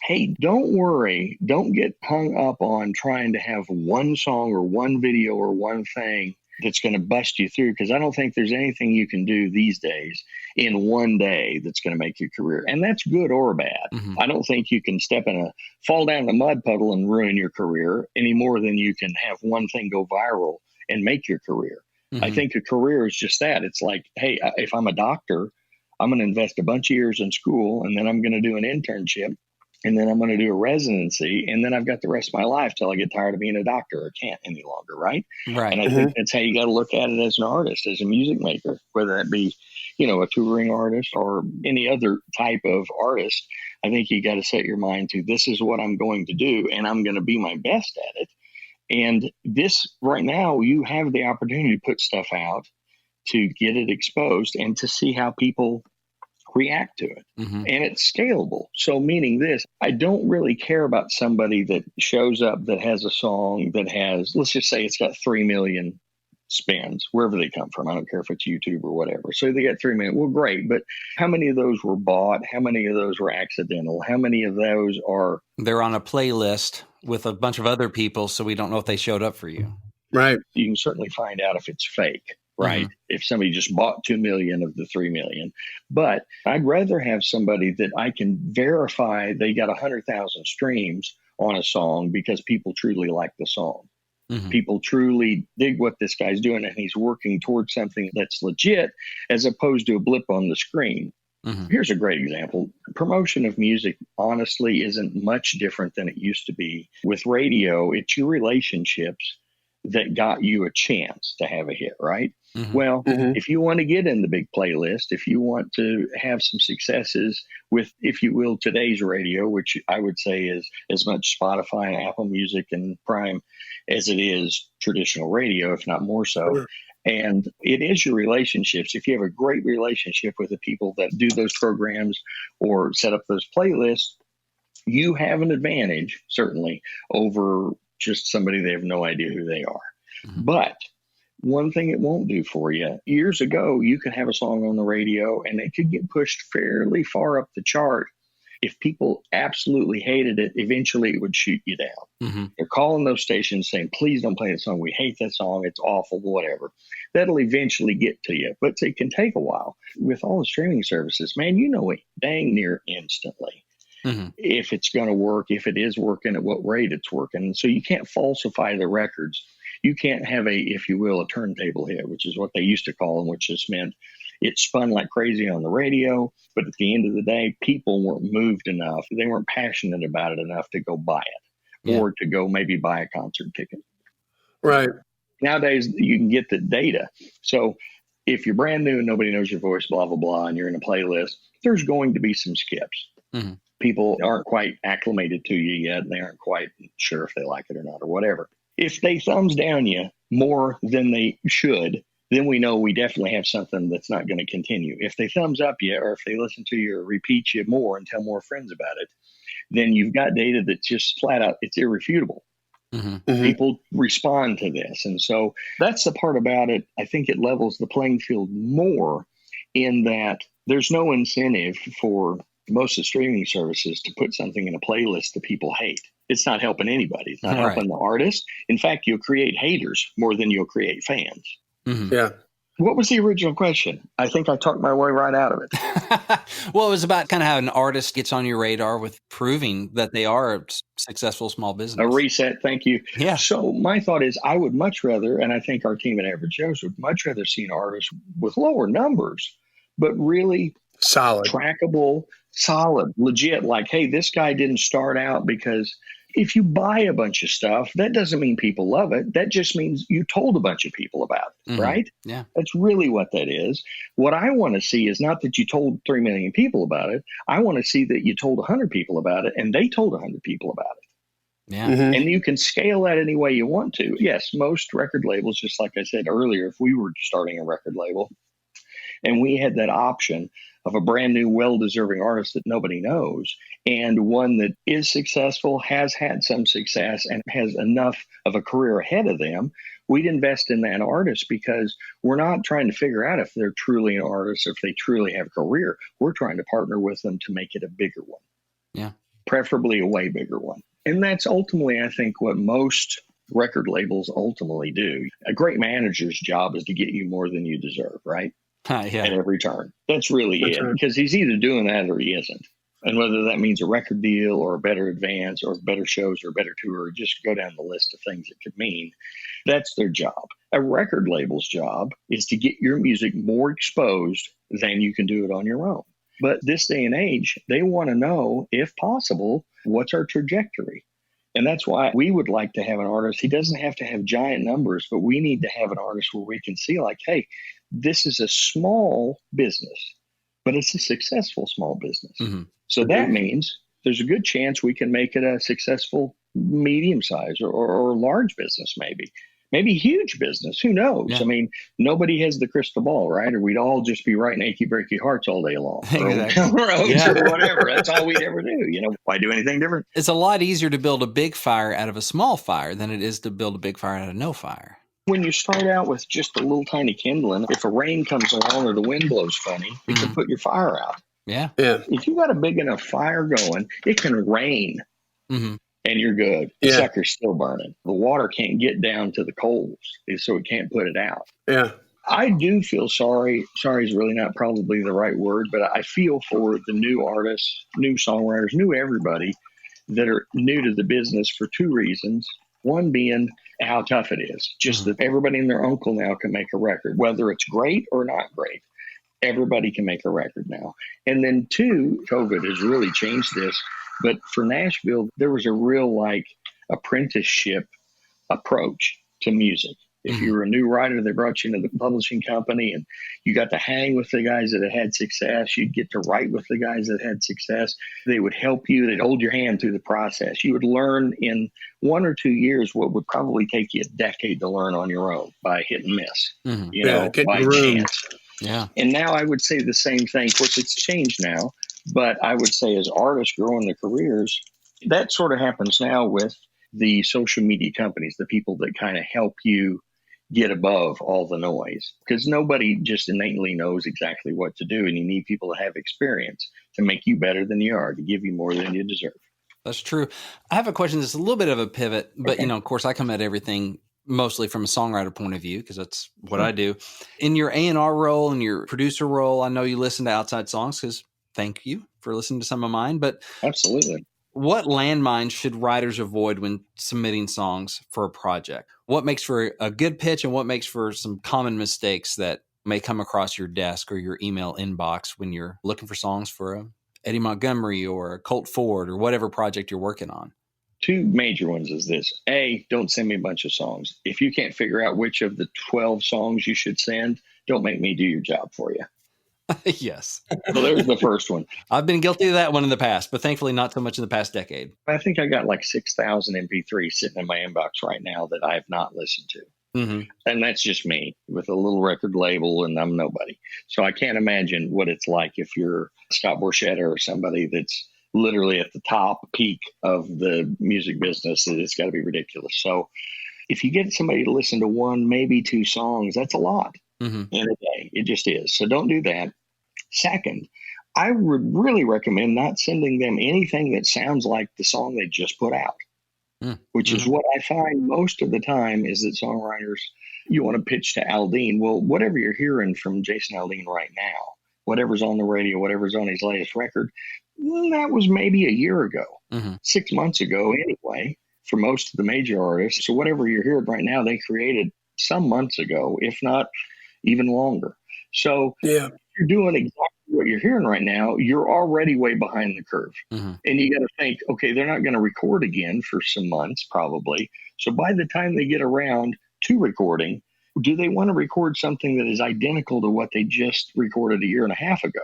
hey, don't worry. Don't get hung up on trying to have one song or one video or one thing that's going to bust you through, because I don't think there's anything you can do these days in one day that's going to make your career. And that's good or bad. I don't think you can fall down a mud puddle and ruin your career any more than you can have one thing go viral and make your career. I think a career is just that. It's like, hey, if I'm a doctor, I'm going to invest a bunch of years in school, and then I'm going to do an internship, and then I'm going to do a residency, and then I've got the rest of my life till I get tired of being a doctor or can't any longer, right? Right. And I think that's how you got to look at it as an artist, as a music maker, whether that be, a touring artist or any other type of artist. I think you got to set your mind to, this is what I'm going to do, and I'm going to be my best at it. And this right now, you have the opportunity to put stuff out, to get it exposed, and to see how people react to it. And it's scalable. So meaning this, I don't really care about somebody that shows up that has a song that has, let's just say it's got 3 million spins, wherever they come from. I don't care if it's YouTube or whatever. So they got 3 million. Well, great. But how many of those were bought? How many of those were accidental? How many of those are... They're on a playlist with a bunch of other people, so we don't know if they showed up for you. Right. You can certainly find out if it's fake. Right. If somebody just bought 2 million of the 3 million. But I'd rather have somebody that I can verify they got 100,000 streams on a song because people truly like the song. People truly dig what this guy's doing, and he's working towards something that's legit, as opposed to a blip on the screen. Here's a great example. Promotion of music, honestly, isn't much different than it used to be. With radio, it's your relationships that got you a chance to have a hit, right? Well, if you want to get in the big playlist, if you want to have some successes with, if you will, today's radio, which I would say is as much Spotify and Apple Music and Prime as it is traditional radio, if not more so. And it is your relationships. If you have a great relationship with the people that do those programs or set up those playlists, you have an advantage, certainly, over just somebody they have no idea who they are. But one thing it won't do for you, years ago, you could have a song on the radio and it could get pushed fairly far up the chart. If people absolutely hated it, eventually it would shoot you down. They're calling those stations saying, please don't play that song. We hate that song. It's awful, whatever. That'll eventually get to you, but it can take a while. With all the streaming services, man, it dang near instantly. If it's going to work, if it is working, at what rate it's working. So you can't falsify the records. You can't have if you will, a turntable hit, which is what they used to call them, which just meant it spun like crazy on the radio. But at the end of the day, people weren't moved enough. They weren't passionate about it enough to go buy it or to go maybe buy a concert ticket. Right. Nowadays, you can get the data. So if you're brand new and nobody knows your voice, blah, blah, blah, and you're in a playlist, there's going to be some skips. People aren't quite acclimated to you yet. And they aren't quite sure if they like it or not or whatever. If they thumbs down you more than they should, then we know we definitely have something that's not going to continue. If they thumbs up you, or if they listen to you or repeat you more and tell more friends about it, then you've got data that's just flat out, it's irrefutable. People respond to this. And so that's the part about it. I think it levels the playing field more in that there's no incentive for most of the streaming services to put something in a playlist that people hate. It's not helping anybody. It's not helping the artist. In fact, you'll create haters more than you'll create fans. Yeah. What was the original question? I think I talked my way right out of it. Well, it was about kind of how an artist gets on your radar with proving that they are a successful small business. A reset. Thank you. Yeah. So my thought is I would much rather, and I think our team at Average Joe's would much rather see an artist with lower numbers, but really solid, trackable, solid, legit, like, hey, this guy didn't start out because if you buy a bunch of stuff, that doesn't mean people love it. That just means you told a bunch of people about it, right? Yeah. That's really what that is. What I want to see is not that you told 3 million people about it. I want to see that you told 100 people about it and they told 100 people about it. Yeah. And you can scale that any way you want to. Yes, most record labels, just like I said earlier, if we were starting a record label and we had that option of a brand new, well-deserving artist that nobody knows, and one that is successful, has had some success, and has enough of a career ahead of them, we'd invest in that artist because we're not trying to figure out if they're truly an artist or if they truly have a career. We're trying to partner with them to make it a bigger one. Yeah. Preferably a way bigger one. And that's ultimately, I think, what most record labels ultimately do. A great manager's job is to get you more than you deserve, right? Yeah. At every turn. That's really it. Right. Because he's either doing that or he isn't. And whether that means a record deal or a better advance or better shows or a better tour, or just go down the list of things it could mean, that's their job. A record label's job is to get your music more exposed than you can do it on your own. But this day and age, they want to know, if possible, what's our trajectory? And that's why we would like to have an artist. He doesn't have to have giant numbers, but we need to have an artist where we can see, like, hey, this is a small business, but it's a successful small business. So that means there's a good chance we can make it a successful medium size or large business, maybe huge business. Who knows? Yeah. I mean, nobody has the crystal ball, right? Or we'd all just be writing achy breaky hearts all day long, Exactly. or whatever. That's all we'd ever do. Why do anything different? It's a lot easier to build a big fire out of a small fire than it is to build a big fire out of no fire. When you start out with just a little tiny kindling, if a rain comes along or the wind blows funny, you can put your fire out. Yeah. If you got a big enough fire going, it can rain and you're good. The sucker's still burning. The water can't get down to the coals, so it can't put it out. Yeah. I do feel sorry. Sorry is really not probably the right word, but I feel for the new artists, new songwriters, new everybody that are new to the business for two reasons. One being how tough it is. Just that everybody and their uncle now can make a record, whether it's great or not great. Everybody can make a record now. And then two, COVID has really changed this. But for Nashville, there was a real apprenticeship approach to music. If you were a new writer, they brought you into the publishing company and you got to hang with the guys that had success. You'd get to write with the guys that had success. They would help you. They'd hold your hand through the process. You would learn in 1 or 2 years what would probably take you a decade to learn on your own by hit and miss, by chance. Yeah. And now I would say the same thing. Of course, it's changed now, but I would say as artists growing their careers, that sort of happens now with the social media companies, the people that kind of help you get above all the noise, because nobody just innately knows exactly what to do. And you need people to have experience to make you better than you are, to give you more than you deserve. That's true. I have a question that's a little bit of a pivot, but of course I come at everything mostly from a songwriter point of view, because that's what I do. In your A&R role and your producer role, I know you listen to outside songs, because thank you for listening to some of mine, but absolutely. What landmines should writers avoid when submitting songs for a project? What makes for a good pitch and what makes for some common mistakes that may come across your desk or your email inbox when you're looking for songs for a Eddie Montgomery or a Colt Ford or whatever project you're working on? Two major ones is this. A, don't send me a bunch of songs. If you can't figure out which of the 12 songs you should send, don't make me do your job for you. Yes. So there's the first one. I've been guilty of that one in the past, but thankfully not so much in the past decade. I think I got 6,000 MP3s sitting in my inbox right now that I have not listened to. And that's just me with a little record label, and I'm nobody. So I can't imagine what it's like if you're Scott Borchetta or somebody that's literally at the top peak of the music business. It's got to be ridiculous. So if you get somebody to listen to 1, maybe 2 songs, that's a lot in a day. It just is. So don't do that. Second, I would really recommend not sending them anything that sounds like the song they just put out, which is what I find most of the time is that songwriters, you want to pitch to Aldean. Well, whatever you're hearing from Jason Aldean right now, whatever's on the radio, whatever's on his latest record, that was maybe a year ago, 6 months ago anyway, for most of the major artists. So whatever you're hearing right now, they created some months ago, if not even longer. So you're doing exactly what you're hearing right now, you're already way behind the curve. Mm-hmm. And you got to think, okay, they're not going to record again for some months, probably. So by the time they get around to recording, do they want to record something that is identical to what they just recorded a year and a half ago?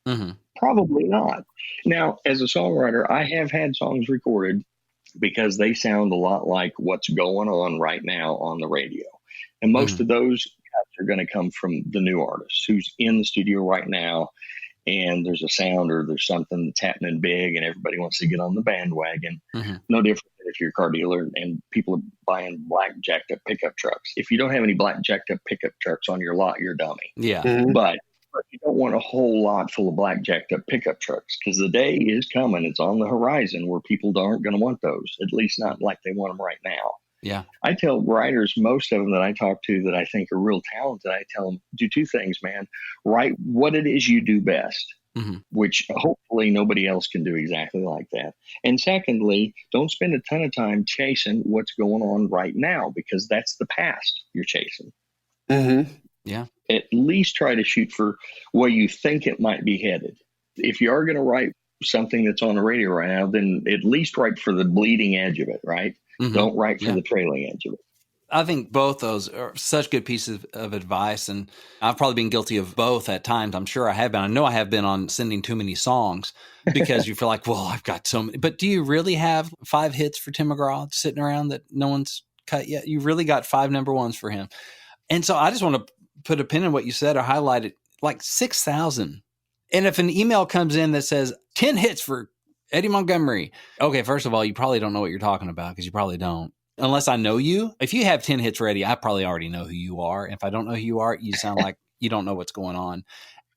Mm-hmm. Probably not. Now, as a songwriter, I have had songs recorded because they sound a lot like what's going on right now on the radio. And most of those cuts are going to come from the new artist who's in the studio right now. And there's a sound or there's something that's happening big and everybody wants to get on the bandwagon. Mm-hmm. No different than if you're a car dealer and people are buying black jacked up pickup trucks. If you don't have any black jacked up pickup trucks on your lot, you're a dummy. Yeah. Mm-hmm. But you don't want a whole lot full of black jacked up pickup trucks because the day is coming. It's on the horizon where people aren't going to want those, at least not like they want them right now. Yeah. I tell writers, most of them that I talk to that I think are real talented, I tell them, do two things, man. Write what it is you do best, which hopefully nobody else can do exactly like that. And secondly, don't spend a ton of time chasing what's going on right now because that's the past you're chasing. Mm-hmm. Yeah. At least try to shoot for where you think it might be headed. If you are going to write something that's on the radio right now, then at least write for the bleeding edge of it, right? Mm-hmm. Don't write for the trailing edge of it. I think both those are such good pieces of advice. And I've probably been guilty of both at times. I'm sure I have been. I know I have been on sending too many songs because you feel like, well, I've got so many. But do you really have 5 hits for Tim McGraw sitting around that no one's cut yet? You really got 5 number ones for him. And so I just want to put a pin in what you said or highlight it, like 6,000. And if an email comes in that says 10 hits for Eddie Montgomery. Okay, first of all, you probably don't know what you're talking about because you probably don't. Unless I know you. If you have 10 hits ready, I probably already know who you are. If I don't know who you are, you sound like you don't know what's going on.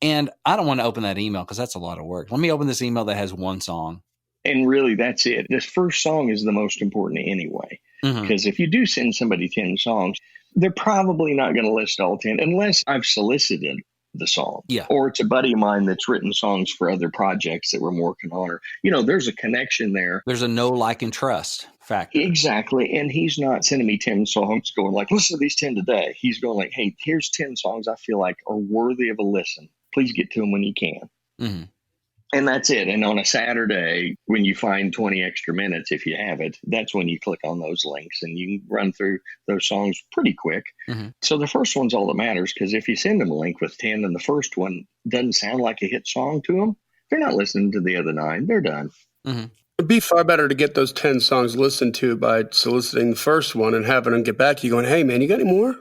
And I don't want to open that email because that's a lot of work. Let me open this email that has 1 song. And really, that's it. This first song is the most important anyway. Because if you do send somebody 10 songs, they're probably not going to list all 10 unless I've solicited the song. Yeah. Or it's a buddy of mine that's written songs for other projects that we're working on. Or, there's a connection there. There's a know, like, and trust factor. Exactly. And he's not sending me 10 songs going like, listen to these 10 today. He's going like, hey, here's 10 songs I feel like are worthy of a listen. Please get to them when you can. Mm-hmm. And that's it. And on a Saturday, when you find 20 extra minutes, if you have it, that's when you click on those links and you can run through those songs pretty quick. Mm-hmm. So the first one's all that matters, because if you send them a link with 10 and the first one doesn't sound like a hit song to them, they're not listening to the other 9. They're done. Mm-hmm. It'd be far better to get those 10 songs listened to by soliciting the first one and having them get back to you going, hey, man, you got any more?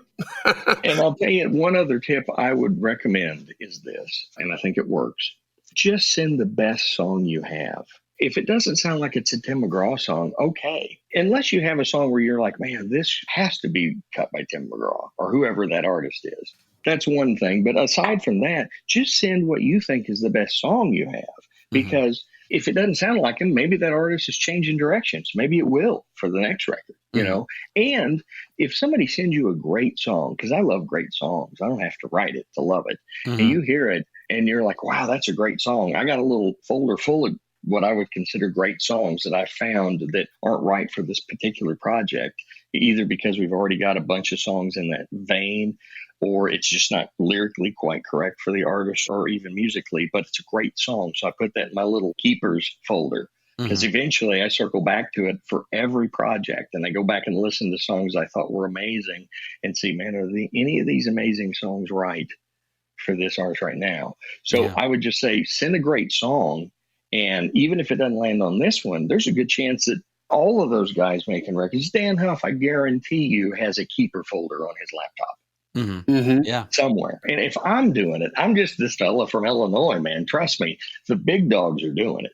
And I'll tell you, one other tip I would recommend is this, and I think it works. Just send the best song you have. If it doesn't sound like it's a Tim McGraw song, okay. Unless you have a song where you're like, man, this has to be cut by Tim McGraw or whoever that artist is. That's one thing. But aside from that, just send what you think is the best song you have. Because if it doesn't sound like him, maybe that artist is changing directions. Maybe it will for the next record, you know. And if somebody sends you a great song, because I love great songs, I don't have to write it to love it. And you hear it and you're like, wow, that's a great song. I got a little folder full of what I would consider great songs that I found that aren't right for this particular project, either because we've already got a bunch of songs in that vein, or it's just not lyrically quite correct for the artist or even musically, but it's a great song. So I put that in my little keepers folder, because eventually I circle back to it for every project. And I go back and listen to songs I thought were amazing and see, man, are any of these amazing songs right for this artist right now? So I would just say, send a great song. And even if it doesn't land on this one, there's a good chance that all of those guys making records, Dan Huff, I guarantee you, has a keeper folder on his laptop. Yeah. Somewhere. And if I'm doing it, I'm just this fella from Illinois, man. Trust me, the big dogs are doing it.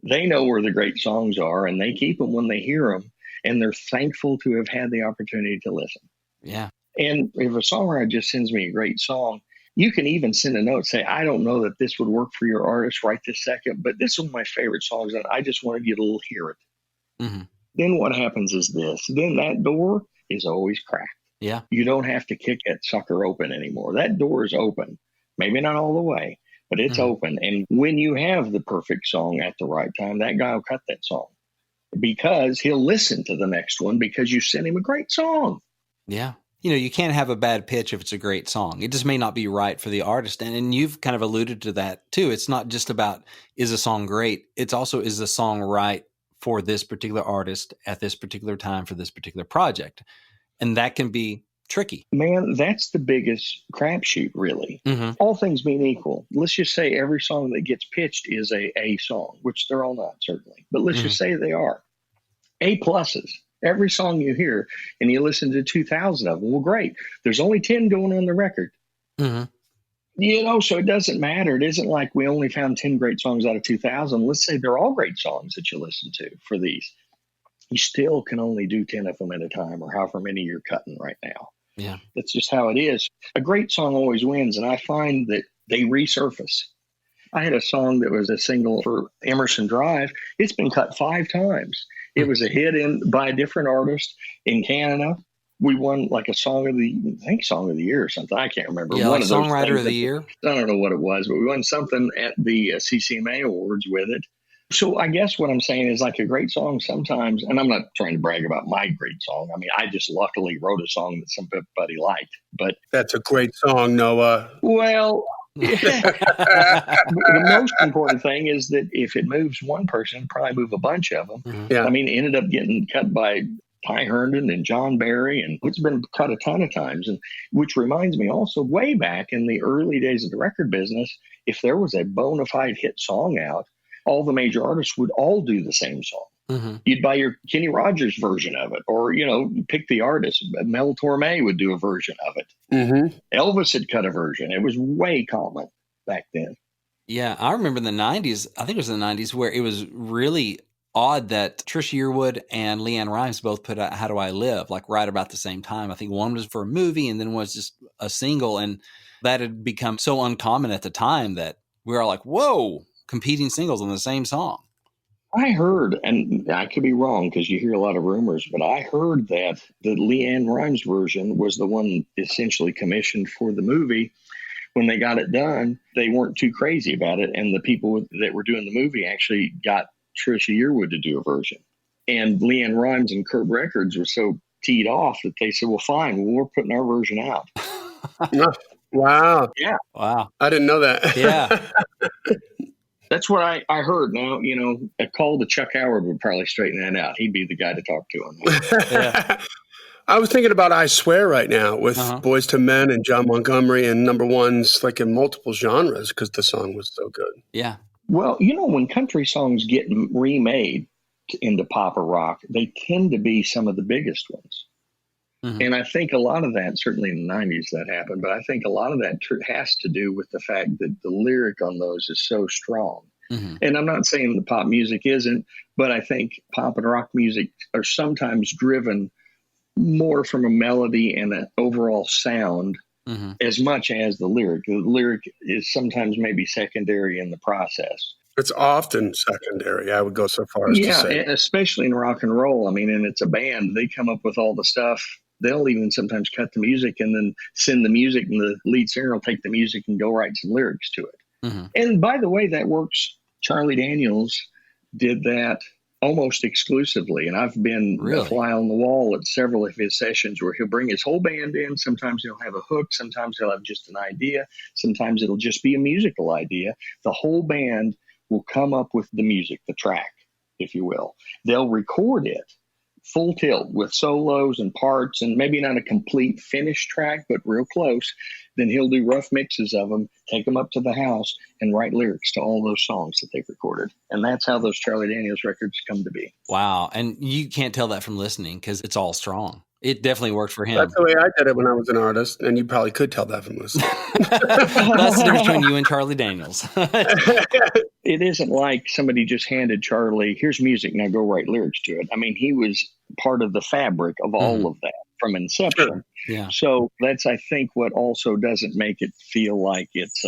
They know where the great songs are and they keep them when they hear them. And they're thankful to have had the opportunity to listen. Yeah. And if a songwriter just sends me a great song, you can even send a note, say, I don't know that this would work for your artist right this second, but this is one of my favorite songs and I just wanted you to hear it. Then what happens is this. Then that door is always cracked. Yeah. You don't have to kick that sucker open anymore. That door is open. Maybe not all the way, but it's open. And when you have the perfect song at the right time, that guy will cut that song because he'll listen to the next one because you sent him a great song. Yeah. You can't have a bad pitch if it's a great song. It just may not be right for the artist. And you've kind of alluded to that too. It's not just about, is a song great? It's also, is the song right for this particular artist at this particular time for this particular project? And that can be tricky. Man, that's the biggest crapshoot, really. Mm-hmm. All things being equal, let's just say every song that gets pitched is a song, which they're all not, certainly. But let's just say they are. A pluses. Every song you hear, and you listen to 2,000 of them, well, great. There's only 10 going on the record. Mm-hmm. So it doesn't matter. It isn't like we only found 10 great songs out of 2,000. Let's say they're all great songs that you listen to for these. You still can only do 10 of them at a time, or however many you're cutting right now. Yeah. That's just how it is. A great song always wins, and I find that they resurface. I had a song that was a single for Emerson Drive. It's been cut 5 times. It was a hit by a different artist in Canada. We won like Song of the Year or something. I can't remember. Yeah, One like of those Songwriter of the Year. I don't know what it was, but we won something at the CCMA Awards with it. So I guess what I'm saying is, like, a great song sometimes, and I'm not trying to brag about my great song. I mean, I just luckily wrote a song that somebody liked. But that's a great song, Noah. Well, the most important thing is that if it moves one person, it'll probably move a bunch of them. Mm-hmm. Yeah. I mean, it ended up getting cut by Ty Herndon and John Barry, and it's been cut a ton of times. And which reminds me also, way back in the early days of the record business, if there was a bona fide hit song out, all the major artists would all do the same song. Mm-hmm. You'd buy your Kenny Rogers version of it, or, pick the artist. Mel Torme would do a version of it. Mm-hmm. Elvis had cut a version. It was way common back then. Yeah, I remember in the 90s, I think it was in the 90s, where it was really odd that Trisha Yearwood and LeAnn Rimes both put out How Do I Live, like right about the same time. I think one was for a movie and then was just a single. And that had become so uncommon at the time that we were all like, whoa, competing singles on the same song. I heard, and I could be wrong because you hear a lot of rumors, but I heard that the LeAnn Rimes version was the one essentially commissioned for the movie. When they got it done, they weren't too crazy about it. And the people that were doing the movie actually got Trisha Yearwood to do a version. And LeAnn Rimes and Curb Records were so teed off that they said, well, fine, we're putting our version out. Wow. Yeah. Wow. I didn't know that. Yeah. That's what I heard. Now, a call to Chuck Howard would probably straighten that out. He'd be the guy to talk to on that. Yeah. I was thinking about I Swear right now with Boyz II Men and John Montgomery and number ones like in multiple genres because the song was so good. Yeah. Well, when country songs get remade into pop or rock, they tend to be some of the biggest ones. Mm-hmm. And I think a lot of that, certainly in the 90s that happened, but I think a lot of that has to do with the fact that the lyric on those is so strong. Mm-hmm. And I'm not saying the pop music isn't, but I think pop and rock music are sometimes driven more from a melody and an overall sound as much as the lyric. The lyric is sometimes maybe secondary in the process. It's often secondary, I would go so far as to say. And especially in rock and roll. I mean, and it's a band. They come up with all the stuff. They'll even sometimes cut the music and then send the music, and the lead singer will take the music and go write some lyrics to it. Mm-hmm. And by the way, that works. Charlie Daniels did that almost exclusively. And I've been a fly on the wall at several of his sessions where he'll bring his whole band in. Sometimes he'll have a hook. Sometimes he'll have just an idea. Sometimes it'll just be a musical idea. The whole band will come up with the music, the track, if you will. They'll record it full tilt with solos and parts, and maybe not a complete finished track, but real close. Then he'll do rough mixes of them, take them up to the house, and write lyrics to all those songs that they've recorded. And that's how those Charlie Daniels records come to be. Wow. And you can't tell that from listening because it's all strong. It definitely worked for him. That's the way I did it when I was an artist, and you probably could tell that from listening. That's the difference between you and Charlie Daniels. It isn't like somebody just handed Charlie, here's music, now go write lyrics to it. I mean, he was part of the fabric of all of that from inception. Sure. Yeah. So that's, I think, what also doesn't make it feel like it's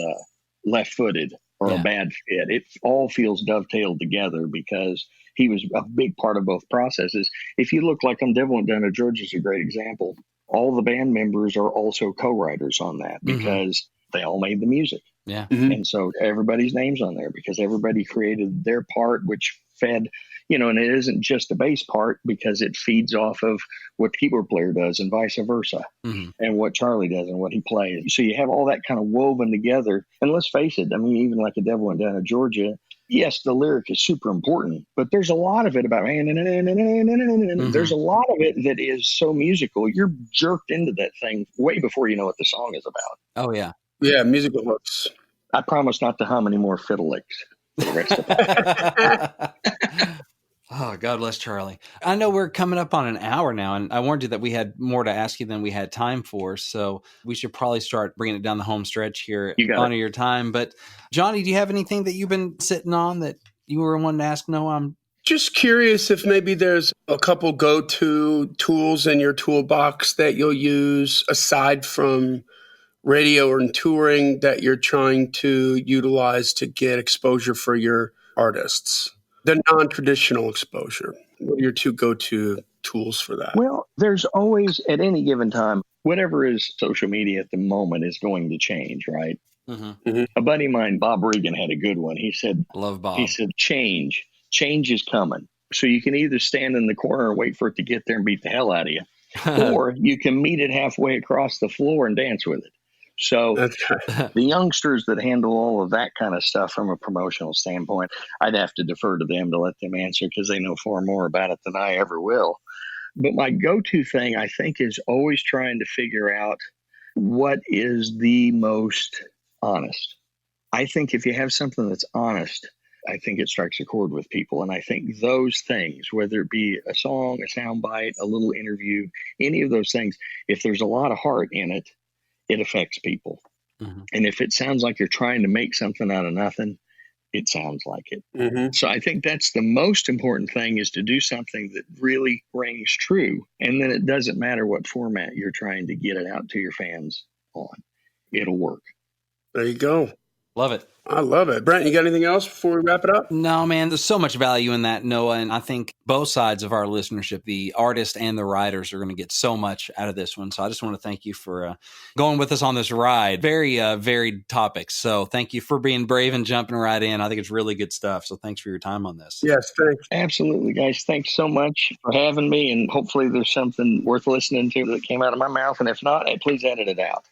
left-footed or a bad fit. It all feels dovetailed together because he was a big part of both processes. If you look like Devil Went Down to Georgia is a great example. All the band members are also co-writers on that because they all made the music. Yeah. Mm-hmm. And so everybody's name's on there because everybody created their part, which fed, and it isn't just the bass part because it feeds off of what the keyboard player does and vice versa, and what Charlie does and what he plays. So you have all that kind of woven together. And let's face it, I mean, even like A Devil Went Down to Georgia, yes, the lyric is super important, but there's a lot of it about, there's a lot of it that is so musical. You're jerked into that thing way before you know what the song is about. Oh, yeah. Yeah, musical hooks. I promise not to hum any more fiddle licks for the rest of the podcast. Oh, God bless Charlie. I know we're coming up on an hour now, and I warned you that we had more to ask you than we had time for, so we should probably start bringing it down the home stretch here. Honor your time. But, Johnny, do you have anything that you've been sitting on that you were wanting to ask Noah? I'm just curious if maybe there's a couple go-to tools in your toolbox that you'll use aside from radio and touring that you're trying to utilize to get exposure for your artists. The non-traditional exposure. What are your two go-to tools for that? Well, there's always, at any given time, whatever is social media at the moment is going to change, right? A buddy of mine, Bob Regan, had a good one. He said, love Bob. He said, change is coming. So you can either stand in the corner and wait for it to get there and beat the hell out of you, or you can meet it halfway across the floor and dance with it. So the youngsters that handle all of that kind of stuff from a promotional standpoint, I'd have to defer to them to let them answer because they know far more about it than I ever will. But my go-to thing, I think, is always trying to figure out what is the most honest. I think if you have something that's honest, I think it strikes a chord with people. And I think those things, whether it be a song, a soundbite, a little interview, any of those things, if there's a lot of heart in it, it affects people. And if it sounds like you're trying to make something out of nothing, it sounds like it. So I think that's the most important thing, is to do something that really rings true. And then it doesn't matter what format you're trying to get it out to your fans on. It'll work. There you go. Love it. I love it. Brent, you got anything else before we wrap it up? No, man, there's so much value in that, Noah. And I think both sides of our listenership, the artists and the writers, are going to get so much out of this one. So I just want to thank you for going with us on this ride. Very varied topics. So thank you for being brave and jumping right in. I think it's really good stuff. So thanks for your time on this. Yes, thanks. Absolutely, guys. Thanks so much for having me. And hopefully there's something worth listening to that came out of my mouth. And if not, please edit it out.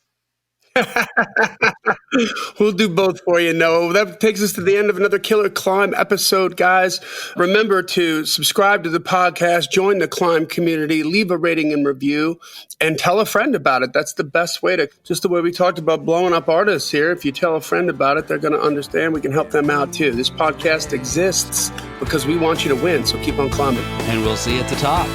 We'll do both for you, Noah. That takes us to the end of another Killer C.L.I.M.B episode, guys. Remember to subscribe to the podcast, join the C.L.I.M.B community, leave a rating and review, and tell a friend about it. That's the best way to, just the way we talked about blowing up artists here. If you tell a friend about it, they're going to understand. We can help them out too. This podcast exists because we want you to win, so keep on climbing. And we'll see you at the top.